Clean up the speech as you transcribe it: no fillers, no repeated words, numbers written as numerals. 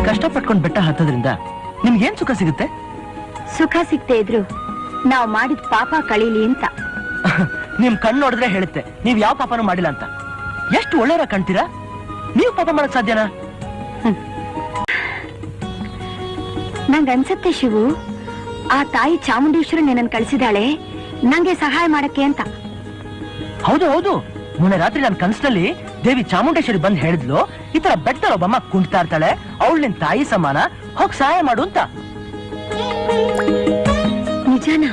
ಕಷ್ಟಪಟ್ಕೊಂಡು ಬೆಟ್ಟ ಹತ್ತೋದ್ರಿಂದ ನಿಮ್ಗೇನ್ ಸುಖ ಸಿಗುತ್ತೆ? ಸುಖ ಸಿಗ್ತಾ ಇದ್ರು ನಾವು ಮಾಡಿದ ಪಾಪ ಕಳೀಲಿ ಅಂತ. ನಿಮ್ ಕಣ್ಣು ನೋಡಿದ್ರೆ ಹೇಳುತ್ತೆ ನೀವ್ ಯಾವ ಪಾಪನೂ ಮಾಡಿಲ್ಲ ಅಂತ. ಎಷ್ಟು ಒಳ್ಳೆಯರ ಕಾಣ್ತೀರಾ, ನೀವು ಪಾಪ ಮಾಡಕ್ ಸಾಧ್ಯನಾ? ನಂಗನ್ಸತ್ತೆ ಶಿವು, ಆ ತಾಯಿ ಚಾಮುಂಡೇಶ್ವರಿ ನನ್ನನ್ನು ಕಳಿಸಿದಾಳೆ ನಂಗೆ ಸಹಾಯ ಮಾಡಕ್ಕೆ ಅಂತ. ಹೌದು ಹೌದು, ಮೊನ್ನೆ ರಾತ್ರಿ ನನ್ನ ಕನಸಿನಲ್ಲಿ ದೇವಿ ಚಾಮುಂಡೇಶ್ವರಿ ಬಂದ್ ಹೇಳಿದ್ಲು, ಈ ತರ ಬೆಟ್ಟದಲ್ಲಿ ಒಬ್ಬಮ್ಮ ಕುಂಟ್ತಾ ಇರ್ತಾಳೆ, ಅವಳು ನಿನ್ ತಾಯಿ ಸಮಾನ, ಹೋಗ್ ಸಹಾಯ ಮಾಡು ಅಂತ. ನಿಜಾನಾ?